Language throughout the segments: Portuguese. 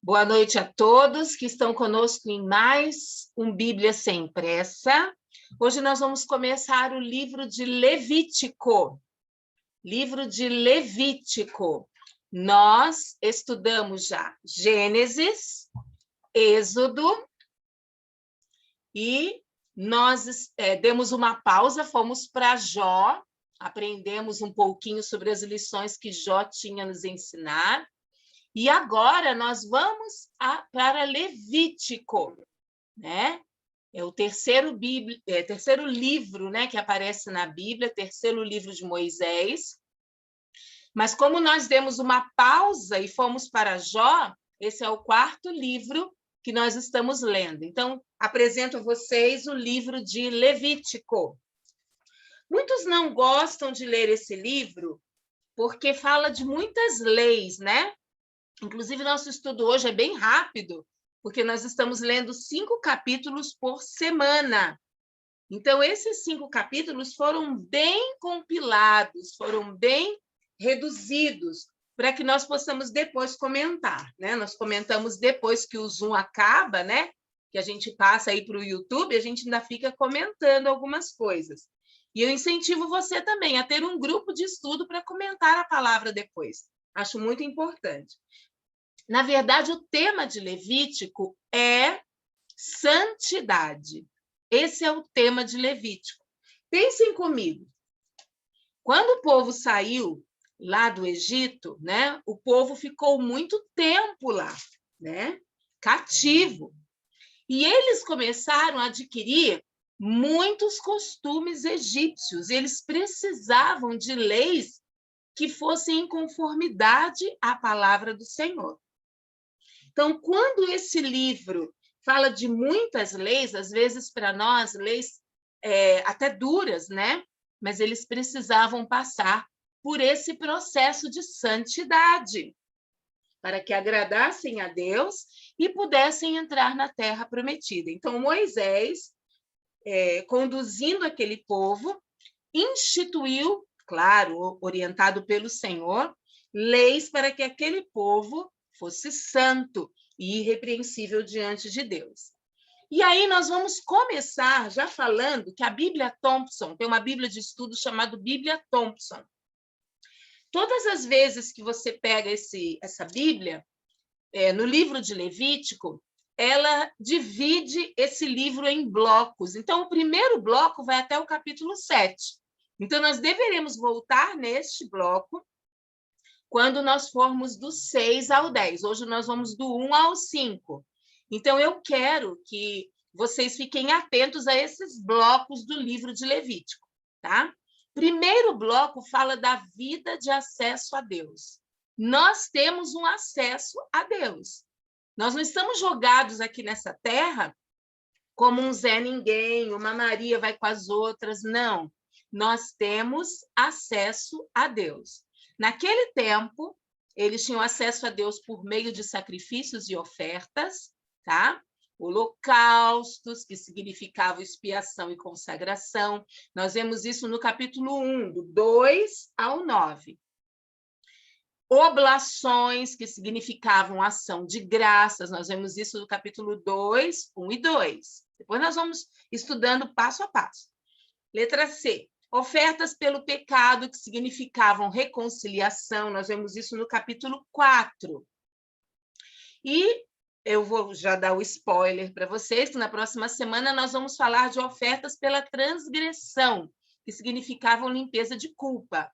Boa noite a todos que estão conosco em mais um Bíblia Sem Pressa. Hoje nós vamos começar o livro de Levítico. Livro de Levítico. Nós estudamos já Gênesis, Êxodo, e nós demos uma pausa, fomos para Jó, aprendemos um pouquinho sobre as lições que Jó tinha a nos ensinar. E agora nós vamos para Levítico, né? É o terceiro livro, né, que aparece na Bíblia, terceiro livro de Moisés. Mas como nós demos uma pausa e fomos para Jó, esse é o quarto livro que nós estamos lendo. Então, apresento a vocês o livro de Levítico. Muitos não gostam de ler esse livro porque fala de muitas leis, né? Inclusive, nosso estudo hoje é bem rápido, porque nós estamos lendo 5 capítulos por semana. Então, esses 5 capítulos foram bem compilados, foram bem reduzidos, para que nós possamos depois comentar, né? Nós comentamos depois que o Zoom acaba, né? Que a gente passa aí para o YouTube, a gente ainda fica comentando algumas coisas. E eu incentivo você também a ter um grupo de estudo para comentar a palavra depois. Acho muito importante. Na verdade, o tema de Levítico é santidade. Esse é o tema de Levítico. Pensem comigo. Quando o povo saiu lá do Egito, né, o povo ficou muito tempo lá, né, cativo. E eles começaram a adquirir muitos costumes egípcios. Eles precisavam de leis que fossem em conformidade à palavra do Senhor. Então, quando esse livro fala de muitas leis, às vezes para nós, leis até duras, né? Mas eles precisavam passar por esse processo de santidade, para que agradassem a Deus e pudessem entrar na terra prometida. Então, Moisés, conduzindo aquele povo, instituiu, claro, orientado pelo Senhor, leis para que aquele povo fosse santo e irrepreensível diante de Deus. E aí nós vamos começar já falando que a Bíblia Thompson, tem uma Bíblia de estudo chamada Bíblia Thompson. Todas as vezes que você pega essa Bíblia, no livro de Levítico, ela divide esse livro em blocos. Então, o primeiro bloco vai até o capítulo 7. Então, nós deveremos voltar neste bloco quando nós formos do 6 ao 10. Hoje nós vamos do 1 ao 5. Então, eu quero que vocês fiquem atentos a esses blocos do livro de Levítico, tá? Primeiro bloco fala da vida de acesso a Deus. Nós temos um acesso a Deus. Nós não estamos jogados aqui nessa terra como um Zé Ninguém, uma Maria vai com as outras, não. Nós temos acesso a Deus. Naquele tempo, eles tinham acesso a Deus por meio de sacrifícios e ofertas, tá? Holocaustos, que significavam expiação e consagração. Nós vemos isso no capítulo 1, do 2 ao 9. Oblações, que significavam ação de graças. Nós vemos isso no capítulo 2, 1 e 2. Depois nós vamos estudando passo a passo. Letra C. Ofertas pelo pecado, que significavam reconciliação. Nós vemos isso no capítulo 4. E eu vou já dar o spoiler para vocês, que na próxima semana nós vamos falar de ofertas pela transgressão, que significavam limpeza de culpa.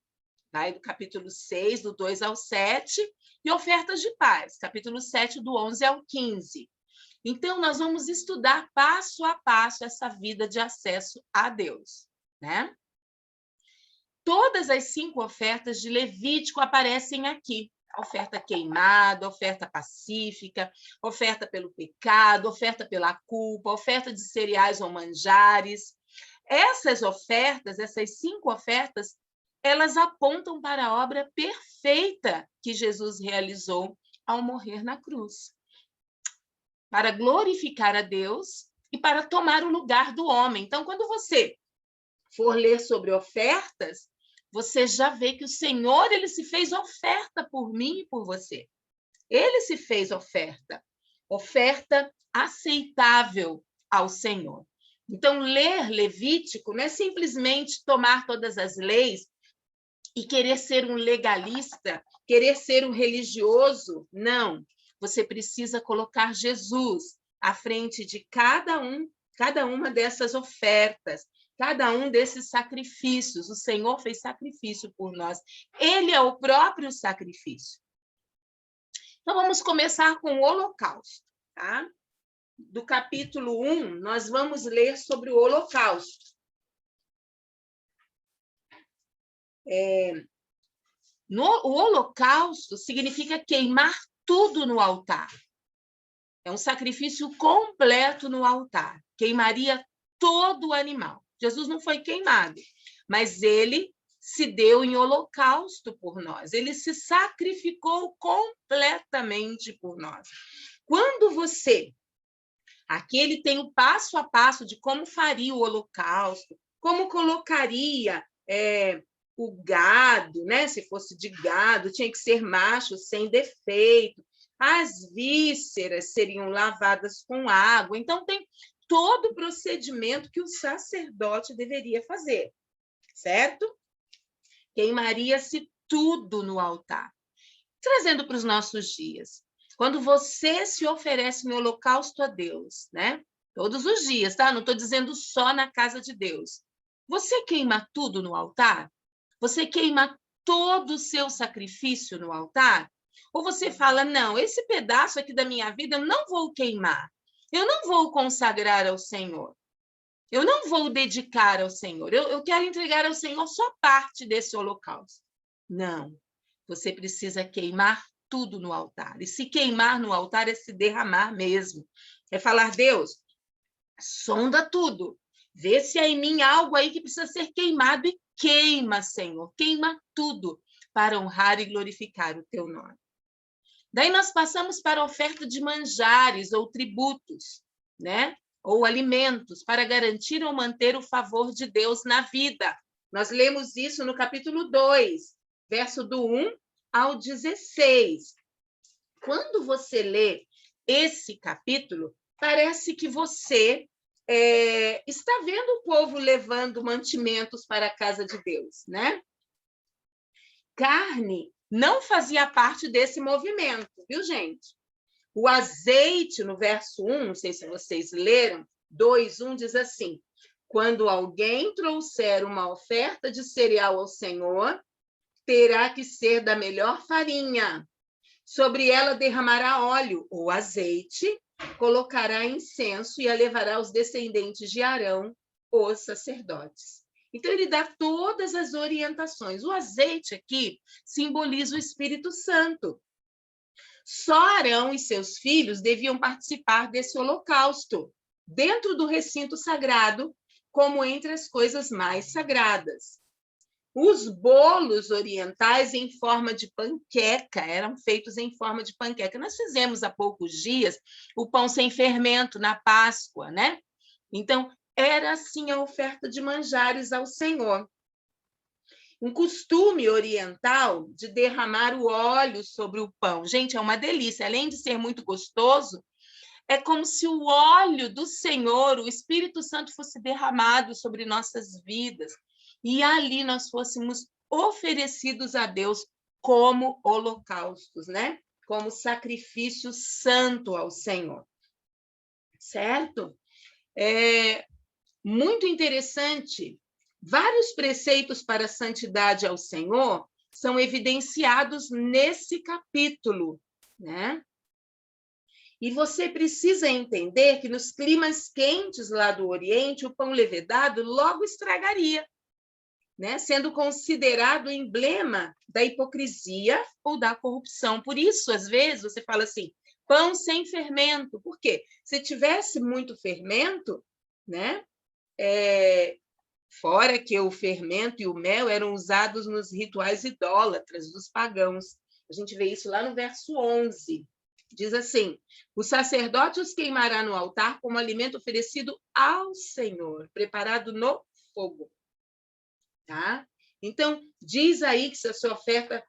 Vai do capítulo 6, do 2 ao 7, e ofertas de paz, capítulo 7, do 11 ao 15. Então, nós vamos estudar passo a passo essa vida de acesso a Deus, né? Todas as 5 ofertas de Levítico aparecem aqui. Oferta queimada, oferta pacífica, oferta pelo pecado, oferta pela culpa, oferta de cereais ou manjares. Essas ofertas, essas 5 ofertas, elas apontam para a obra perfeita que Jesus realizou ao morrer na cruz, para glorificar a Deus e para tomar o lugar do homem. Então, quando você for ler sobre ofertas, você já vê que o Senhor, ele se fez oferta por mim e por você. Ele se fez oferta aceitável ao Senhor. Então, ler Levítico não é simplesmente tomar todas as leis e querer ser um legalista, querer ser um religioso. Não. Você precisa colocar Jesus à frente de cada uma dessas ofertas, cada um desses sacrifícios. O Senhor fez sacrifício por nós. Ele é o próprio sacrifício. Então, vamos começar com o Holocausto, tá? Do capítulo 1, nós vamos ler sobre o Holocausto. O Holocausto significa queimar tudo no altar. É um sacrifício completo no altar. Queimaria todo o animal. Jesus não foi queimado, mas ele se deu em holocausto por nós. Ele se sacrificou completamente por nós. Quando você... Aqui ele tem o passo a passo de como faria o holocausto, como colocaria o gado, né? Se fosse de gado, tinha que ser macho, sem defeito. As vísceras seriam lavadas com água. Então, tem todo o procedimento que o sacerdote deveria fazer, certo? Queimaria-se tudo no altar. Trazendo para os nossos dias. Quando você se oferece em holocausto a Deus, né? Todos os dias, tá? Não estou dizendo só na casa de Deus. Você queima tudo no altar? Você queima todo o seu sacrifício no altar? Ou você fala, não, esse pedaço aqui da minha vida eu não vou queimar. Eu não vou consagrar ao Senhor. Eu não vou dedicar ao Senhor. Eu quero entregar ao Senhor só parte desse holocausto. Não. Você precisa queimar tudo no altar. E se queimar no altar é se derramar mesmo. É falar, Deus, sonda tudo. Vê se há em mim algo aí que precisa ser queimado e queima, Senhor. Queima tudo para honrar e glorificar o teu nome. Daí nós passamos para a oferta de manjares ou tributos, né? Ou alimentos, para garantir ou manter o favor de Deus na vida. Nós lemos isso no capítulo 2, verso do 1 ao 16. Quando você lê esse capítulo, parece que você está vendo o povo levando mantimentos para a casa de Deus, né? Carne não fazia parte desse movimento, viu, gente? O azeite, no verso 1, não sei se vocês leram, 2:1 diz assim: quando alguém trouxer uma oferta de cereal ao Senhor, terá que ser da melhor farinha. Sobre ela derramará óleo ou azeite, colocará incenso e a levará aos descendentes de Arão, os sacerdotes. Então, ele dá todas as orientações. O azeite aqui simboliza o Espírito Santo. Só Arão e seus filhos deviam participar desse holocausto, dentro do recinto sagrado, como entre as coisas mais sagradas. Os bolos orientais em forma de panqueca eram feitos em forma de panqueca. Nós fizemos há poucos dias o pão sem fermento na Páscoa, né? Então, era assim a oferta de manjares ao Senhor. Um costume oriental de derramar o óleo sobre o pão. Gente, é uma delícia. Além de ser muito gostoso, é como se o óleo do Senhor, o Espírito Santo, fosse derramado sobre nossas vidas. E ali nós fôssemos oferecidos a Deus como holocaustos, né? Como sacrifício santo ao Senhor. Certo? Muito interessante. Vários preceitos para a santidade ao Senhor são evidenciados nesse capítulo, né? E você precisa entender que nos climas quentes lá do Oriente, o pão levedado logo estragaria, né? Sendo considerado emblema da hipocrisia ou da corrupção. Por isso, às vezes, você fala assim, pão sem fermento. Por quê? Se tivesse muito fermento, né? Fora que o fermento e o mel eram usados nos rituais idólatras dos pagãos. A gente vê isso lá no verso 11. Diz assim, o sacerdote os queimará no altar como alimento oferecido ao Senhor, preparado no fogo. Tá? Então, diz aí que se a sua oferta...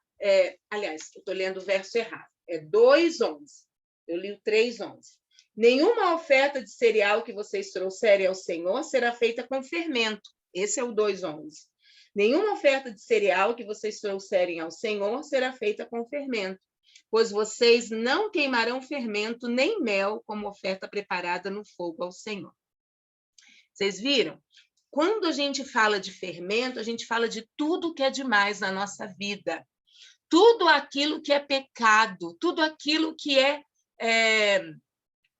aliás, eu estou lendo o verso errado. É 2:11. Eu li o 3:11. Nenhuma oferta de cereal que vocês trouxerem ao Senhor será feita com fermento. Esse é o 2:11. Nenhuma oferta de cereal que vocês trouxerem ao Senhor será feita com fermento, pois vocês não queimarão fermento nem mel como oferta preparada no fogo ao Senhor. Vocês viram? Quando a gente fala de fermento, a gente fala de tudo que é demais na nossa vida. Tudo aquilo que é pecado, tudo aquilo que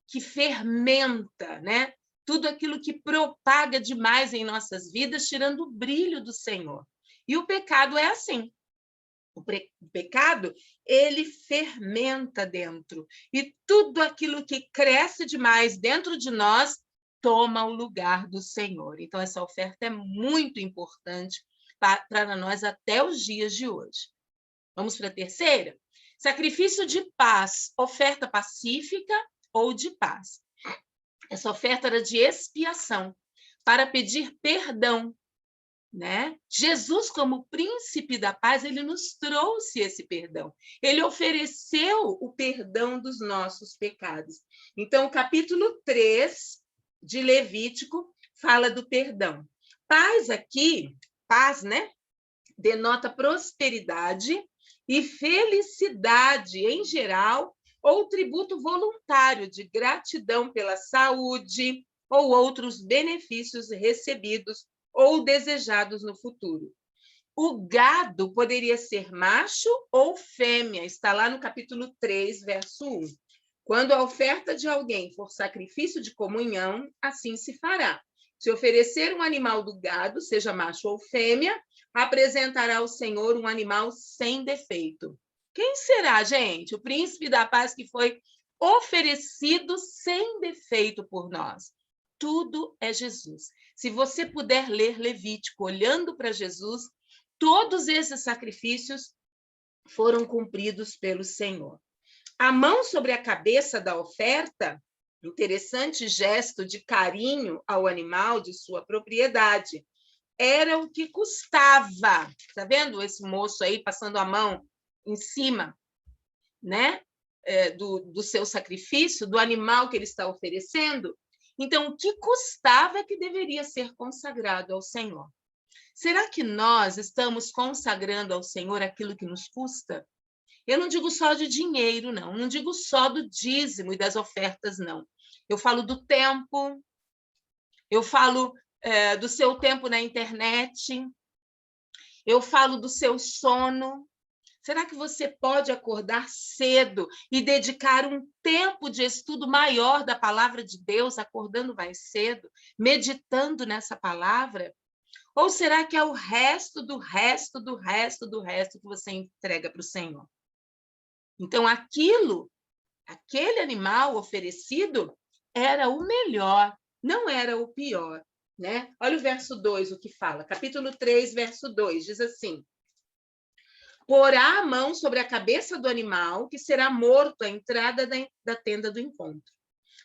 que fermenta, né? Tudo aquilo que propaga demais em nossas vidas, tirando o brilho do Senhor. E o pecado é assim. O pecado, ele fermenta dentro. E tudo aquilo que cresce demais dentro de nós toma o lugar do Senhor. Então, essa oferta é muito importante para nós até os dias de hoje. Vamos para a terceira? Sacrifício de paz, oferta pacífica ou de paz. Essa oferta era de expiação, para pedir perdão, né? Jesus, como príncipe da paz, ele nos trouxe esse perdão. Ele ofereceu o perdão dos nossos pecados. Então, o capítulo 3 de Levítico fala do perdão. Paz aqui, paz, né? Denota prosperidade e felicidade em geral, ou tributo voluntário de gratidão pela saúde ou outros benefícios recebidos ou desejados no futuro. O gado poderia ser macho ou fêmea, está lá no capítulo 3, verso 1. Quando a oferta de alguém for sacrifício de comunhão, assim se fará. Se oferecer um animal do gado, seja macho ou fêmea, apresentará ao Senhor um animal sem defeito. Quem será, gente? O príncipe da paz que foi oferecido sem defeito por nós. Tudo é Jesus. Se você puder ler Levítico olhando para Jesus, todos esses sacrifícios foram cumpridos pelo Senhor. A mão sobre a cabeça da oferta, interessante gesto de carinho ao animal de sua propriedade, era o que custava. Está vendo esse moço aí passando a mão em cima, né? Do seu sacrifício, do animal que ele está oferecendo? Então, o que custava é que deveria ser consagrado ao Senhor. Será que nós estamos consagrando ao Senhor aquilo que nos custa? Eu não digo só de dinheiro, não. Não digo só do dízimo e das ofertas, não. Eu falo do tempo, eu falo do seu tempo na internet, eu falo do seu sono. Será que você pode acordar cedo e dedicar um tempo de estudo maior da palavra de Deus, acordando mais cedo, meditando nessa palavra? Ou será que é o resto do resto do resto do resto que você entrega para o Senhor? Então, aquele animal oferecido era o melhor, não era o pior, né? Olha o verso 2, o que fala. Capítulo 3, verso 2, diz assim: porá a mão sobre a cabeça do animal, que será morto à entrada da tenda do encontro.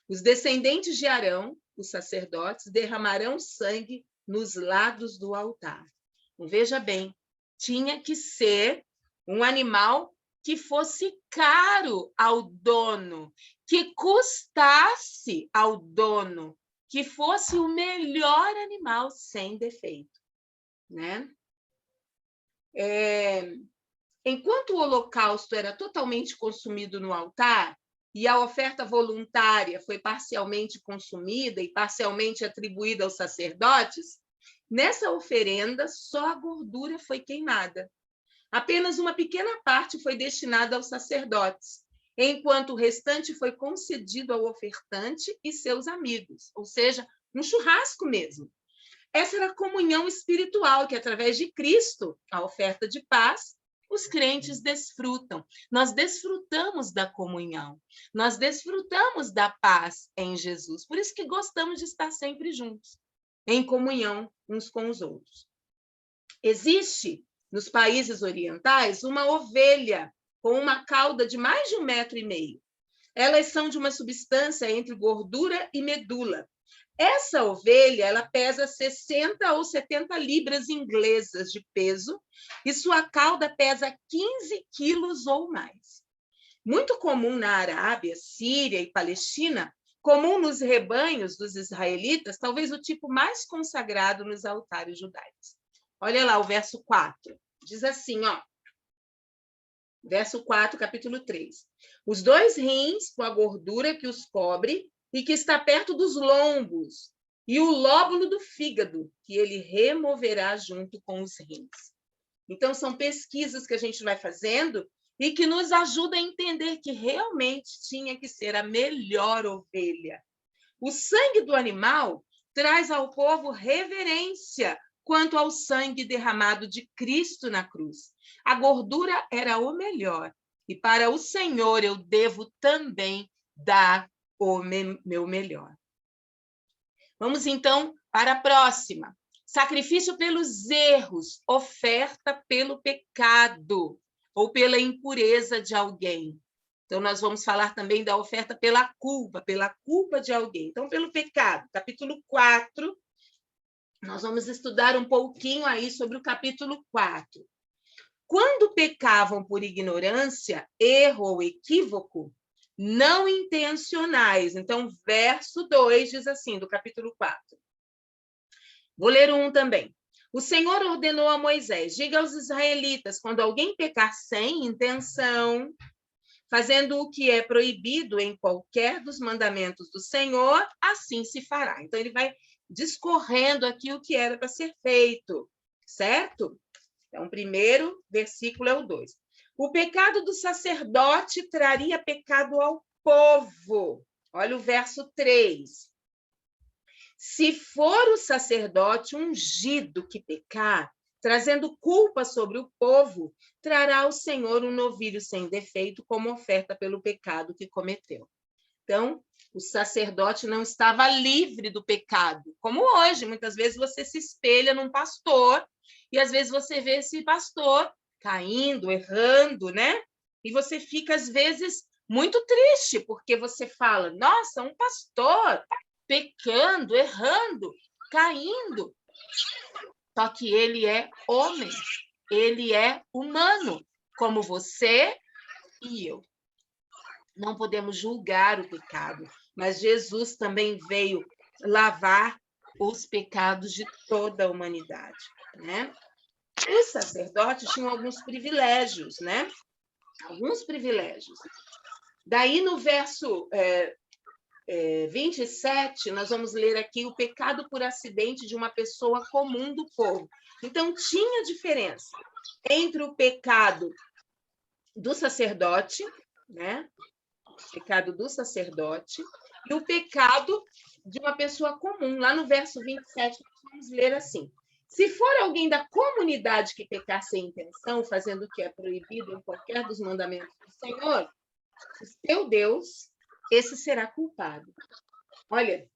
Os descendentes de Arão, os sacerdotes, derramarão sangue nos lados do altar. Então, veja bem, tinha que ser um animal que fosse caro ao dono, que custasse ao dono, que fosse o melhor animal sem defeito, né? Enquanto o holocausto era totalmente consumido no altar e a oferta voluntária foi parcialmente consumida e parcialmente atribuída aos sacerdotes, nessa oferenda só a gordura foi queimada. Apenas uma pequena parte foi destinada aos sacerdotes, enquanto o restante foi concedido ao ofertante e seus amigos, ou seja, um churrasco mesmo. Essa era a comunhão espiritual que, através de Cristo, a oferta de paz, os crentes desfrutam. Nós desfrutamos da comunhão, nós desfrutamos da paz em Jesus. Por isso que gostamos de estar sempre juntos, em comunhão uns com os outros. Existe, nos países orientais, uma ovelha com uma cauda de mais de 1,5 metros. Elas são de uma substância entre gordura e medula. Essa ovelha, ela pesa 60 ou 70 libras inglesas de peso e sua cauda pesa 15 quilos ou mais. muito comum na Arábia, Síria e Palestina, comum nos rebanhos dos israelitas, talvez o tipo mais consagrado nos altares judaicos. Olha lá o verso 4. Diz assim, ó. Verso 4, capítulo 3. Os 2 rins com a gordura que os cobre e que está perto dos lombos, e o lóbulo do fígado, que ele removerá junto com os rins. Então, são pesquisas que a gente vai fazendo e que nos ajudam a entender que realmente tinha que ser a melhor ovelha. O sangue do animal traz ao povo reverência quanto ao sangue derramado de Cristo na cruz. A gordura era o melhor, e para o Senhor eu devo também dar o meu melhor. Vamos, então, para a próxima. Sacrifício pelos erros, oferta pelo pecado ou pela impureza de alguém. Então, nós vamos falar também da oferta pela culpa de alguém. Então, pelo pecado, capítulo 4, nós vamos estudar um pouquinho aí sobre o capítulo 4. Quando pecavam por ignorância, erro ou equívoco, não intencionais. Então, verso 2 diz assim, do capítulo 4. Vou ler 1 também. O Senhor ordenou a Moisés, diga aos israelitas, quando alguém pecar sem intenção, fazendo o que é proibido em qualquer dos mandamentos do Senhor, assim se fará. Então, ele vai discorrendo aqui o que era para ser feito, certo? Então, o primeiro versículo é o 2. O pecado do sacerdote traria pecado ao povo. Olha o verso 3. Se for o sacerdote ungido que pecar, trazendo culpa sobre o povo, trará ao Senhor um novilho sem defeito como oferta pelo pecado que cometeu. Então, o sacerdote não estava livre do pecado, como hoje. Muitas vezes você se espelha num pastor e às vezes você vê esse pastor caindo, errando, né? E você fica, às vezes, muito triste, porque você fala, nossa, um pastor pecando, errando, caindo. Só que ele é homem, ele é humano, como você e eu. Não podemos julgar o pecado, mas Jesus também veio lavar os pecados de toda a humanidade, né? Os sacerdotes tinham alguns privilégios, né? Alguns privilégios. Daí, no verso 27, nós vamos ler aqui o pecado por acidente de uma pessoa comum do povo. Então, tinha diferença entre o pecado do sacerdote, né? O pecado do sacerdote e o pecado de uma pessoa comum. Lá no verso 27, nós vamos ler assim. Se for alguém da comunidade que pecar sem intenção, fazendo o que é proibido em qualquer dos mandamentos do Senhor, o seu Deus, esse será culpado. Olha,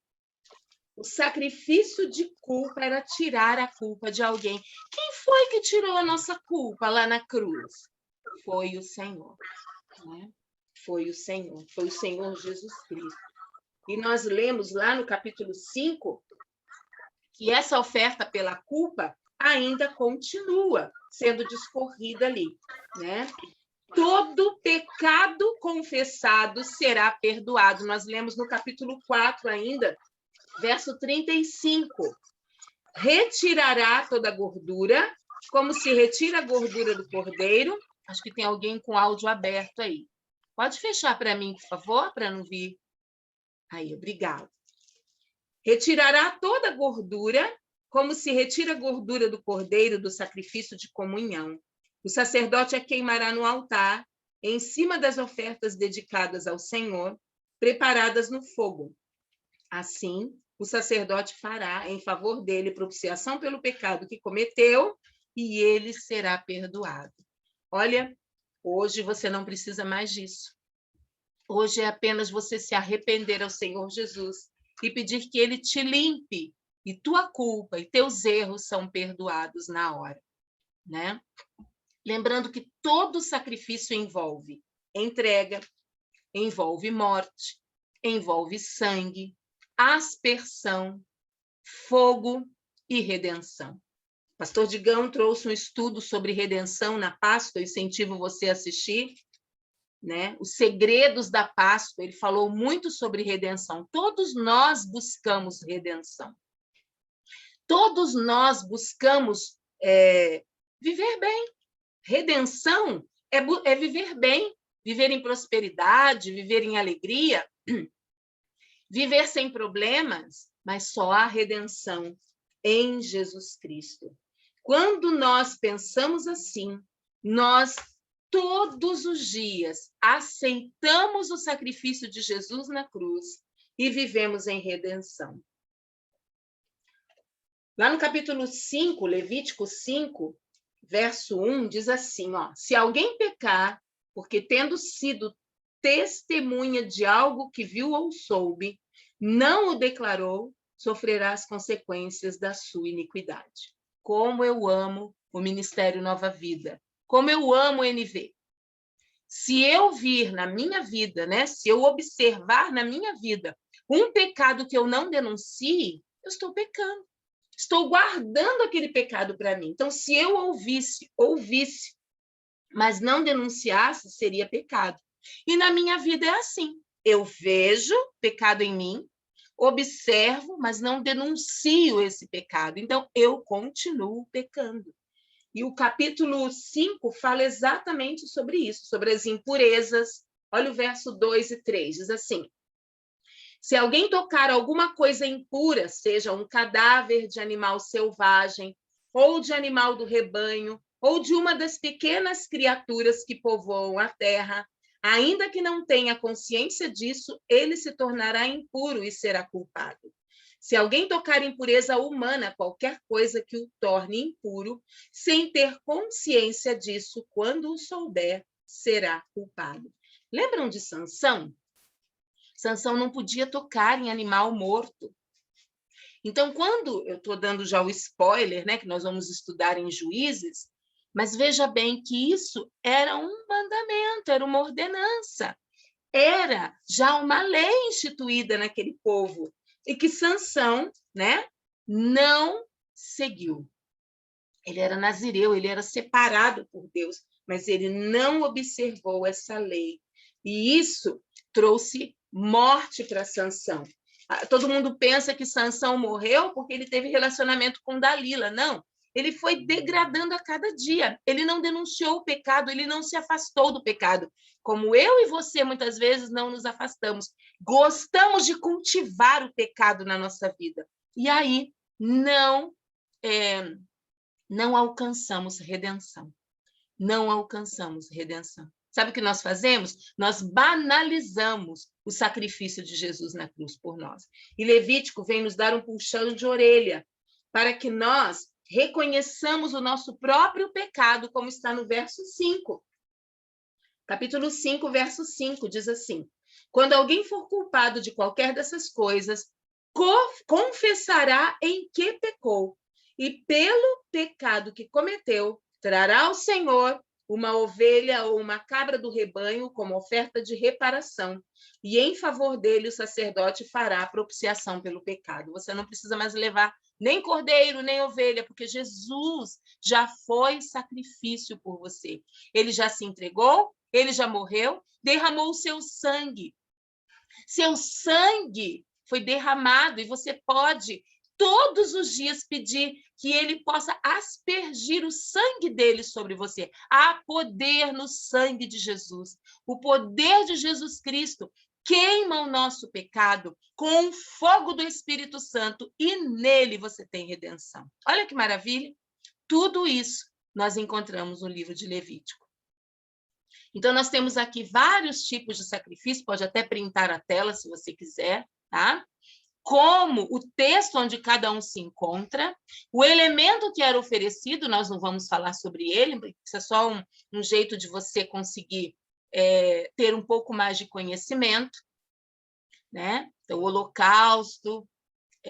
o sacrifício de culpa era tirar a culpa de alguém. Quem foi que tirou a nossa culpa lá na cruz? Foi o Senhor, né? Foi o Senhor Jesus Cristo. E nós lemos lá no capítulo 5 que essa oferta pela culpa ainda continua sendo discorrida ali, né? Todo pecado confessado será perdoado. Nós lemos no capítulo 4 ainda, verso 35. Retirará toda a gordura, como se retira a gordura do cordeiro. Acho que tem alguém com áudio aberto aí. Pode fechar para mim, por favor, para não vir. Aí, obrigado. Retirará toda a gordura, como se retira a gordura do cordeiro do sacrifício de comunhão. O sacerdote a queimará no altar, em cima das ofertas dedicadas ao Senhor, preparadas no fogo. Assim, o sacerdote fará em favor dele propiciação pelo pecado que cometeu, e ele será perdoado. Olha, hoje você não precisa mais disso. Hoje é apenas você se arrepender ao Senhor Jesus e pedir que ele te limpe, e tua culpa e teus erros são perdoados na hora, né? Lembrando que todo sacrifício envolve entrega, envolve morte, envolve sangue, aspersão, fogo e redenção. Pastor Digão trouxe um estudo sobre redenção na Páscoa, eu incentivo você a assistir. né? Os segredos da Páscoa, ele falou muito sobre redenção. Todos nós buscamos redenção. Todos nós buscamos viver bem. Redenção é viver bem, viver em prosperidade, viver em alegria, viver sem problemas, mas só há redenção em Jesus Cristo. Quando nós pensamos assim, nós todos os dias aceitamos o sacrifício de Jesus na cruz e vivemos em redenção. Lá no capítulo 5, Levítico 5, verso 1, diz assim, ó, se alguém pecar, porque tendo sido testemunha de algo que viu ou soube, não o declarou, sofrerá as consequências da sua iniquidade. Como eu amo o Ministério Nova Vida, como eu amo o NV. Se eu vir na minha vida, né, se eu observar na minha vida um pecado que eu não denuncie, eu estou pecando. Estou guardando aquele pecado para mim. Então, se eu ouvisse, mas não denunciasse, seria pecado. E na minha vida é assim. Eu vejo pecado em mim, observo, mas não denuncio esse pecado. Então, eu continuo pecando. E o capítulo 5 fala exatamente sobre isso, sobre as impurezas. Olha o verso 2 e 3, diz assim: se alguém tocar alguma coisa impura, seja um cadáver de animal selvagem, ou de animal do rebanho, ou de uma das pequenas criaturas que povoam a terra, ainda que não tenha consciência disso, ele se tornará impuro e será culpado. Se alguém tocar impureza humana, qualquer coisa que o torne impuro, sem ter consciência disso, quando o souber, será culpado. Lembram de Sansão? Sansão não podia tocar em animal morto. Então, quando eu estou dando já o spoiler, né, que nós vamos estudar em Juízes, mas veja bem que isso era um mandamento, era uma ordenança, era já uma lei instituída naquele povo, e que Sansão, né, não seguiu. Ele era nazireu, ele era separado por Deus, mas ele não observou essa lei. E isso trouxe morte para Sansão. Todo mundo pensa que Sansão morreu porque ele teve relacionamento com Dalila. Não, ele foi degradando a cada dia. Ele não denunciou o pecado, ele não se afastou do pecado. Como eu e você, muitas vezes, não nos afastamos. Gostamos de cultivar o pecado na nossa vida. E aí, não alcançamos redenção. Não alcançamos redenção. Sabe o que nós fazemos? Nós banalizamos o sacrifício de Jesus na cruz por nós. E Levítico vem nos dar um puxão de orelha para que nós reconheçamos o nosso próprio pecado, como está no verso 5. Capítulo 5, verso 5, diz assim: quando alguém for culpado de qualquer dessas coisas, confessará em que pecou, e pelo pecado que cometeu, trará ao Senhor uma ovelha ou uma cabra do rebanho como oferta de reparação, e em favor dele o sacerdote fará propiciação pelo pecado. Você não precisa mais levar nem cordeiro, nem ovelha, porque Jesus já foi sacrifício por você. Ele já se entregou, ele já morreu, derramou o seu sangue. Seu sangue foi derramado e você pode todos os dias pedir que ele possa aspergir o sangue dele sobre você. Há poder no sangue de Jesus. O poder de Jesus Cristo queima o nosso pecado com o fogo do Espírito Santo e nele você tem redenção. Olha que maravilha! Tudo isso nós encontramos no livro de Levítico. Então, nós temos aqui vários tipos de sacrifício, pode até printar a tela se você quiser, tá? Como o texto onde cada um se encontra, o elemento que era oferecido, nós não vamos falar sobre ele, porque isso é só um jeito de você conseguir ter um pouco mais de conhecimento, né? Então, o holocausto,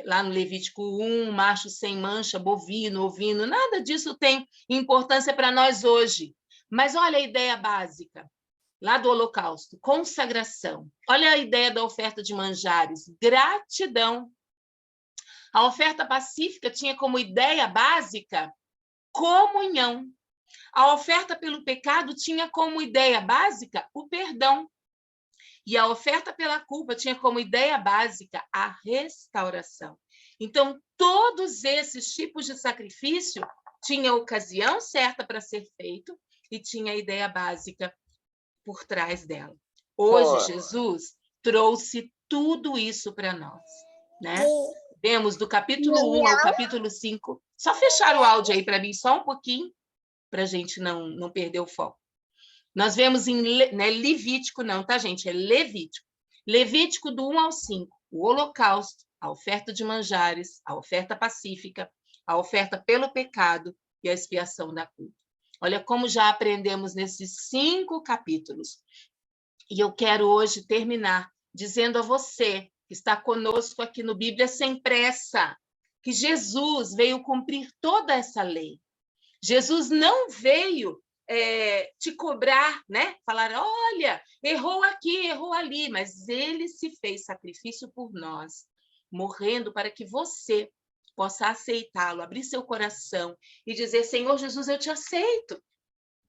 lá no Levítico 1, macho sem mancha, bovino, ovino, nada disso tem importância para nós hoje. Mas olha a ideia básica, lá do holocausto, consagração. Olha a ideia da oferta de manjares, gratidão. A oferta pacífica tinha como ideia básica comunhão. A oferta pelo pecado tinha como ideia básica o perdão. E a oferta pela culpa tinha como ideia básica a restauração. Então, todos esses tipos de sacrifício tinham a ocasião certa para ser feito e tinha a ideia básica por trás dela. Hoje, Jesus trouxe tudo isso para nós, né? Vemos do capítulo 1 ao capítulo 5. Só fechar o áudio aí para mim, só um pouquinho, para a gente não perder o foco. Nós vemos em Levítico, não, tá, gente? É Levítico. Levítico do 1 ao 5, o holocausto, a oferta de manjares, a oferta pacífica, a oferta pelo pecado e a expiação da culpa. Olha como já aprendemos nesses 5 capítulos. E eu quero hoje terminar dizendo a você que está conosco aqui no Bíblia Sem Pressa, que Jesus veio cumprir toda essa lei. Jesus não veio te cobrar, né? Falar, olha, errou aqui, errou ali, mas ele se fez sacrifício por nós, morrendo para que você possa aceitá-lo, abrir seu coração e dizer, Senhor Jesus, eu te aceito.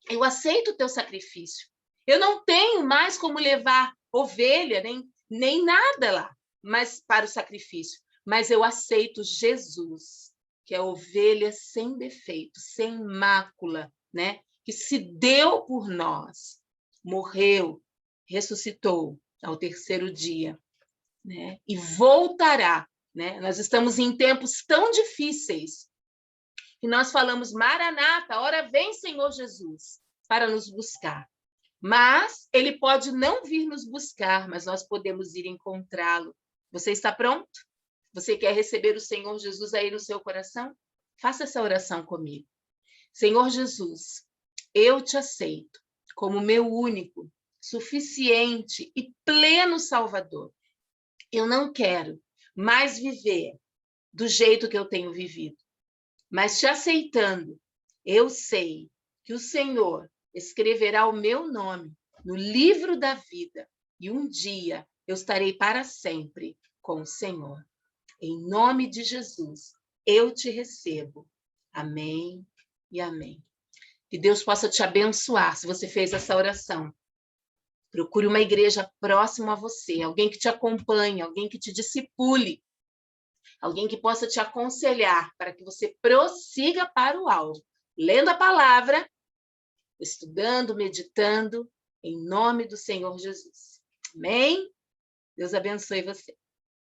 Eu aceito o teu sacrifício. Eu não tenho mais como levar ovelha, nem nada lá, mas para o sacrifício. Mas eu aceito Jesus, que é a ovelha sem defeito, sem mácula, né? Que se deu por nós, morreu, ressuscitou ao 3º dia, né? E voltará, né? Nós estamos em tempos tão difíceis que nós falamos, Maranata, ora vem, Senhor Jesus, para nos buscar. Mas ele pode não vir nos buscar, mas nós podemos ir encontrá-lo. Você está pronto? Você quer receber o Senhor Jesus aí no seu coração? Faça essa oração comigo. Senhor Jesus, eu te aceito como meu único, suficiente e pleno Salvador. Eu não quero mais viver do jeito que eu tenho vivido, mas te aceitando, eu sei que o Senhor escreverá o meu nome no livro da vida e um dia eu estarei para sempre com o Senhor. Em nome de Jesus, eu te recebo. Amém e amém. Que Deus possa te abençoar se você fez essa oração. Procure uma igreja próxima a você, alguém que te acompanhe, alguém que te discipule, alguém que possa te aconselhar para que você prossiga para o alvo, lendo a palavra, estudando, meditando, em nome do Senhor Jesus. Amém? Deus abençoe você.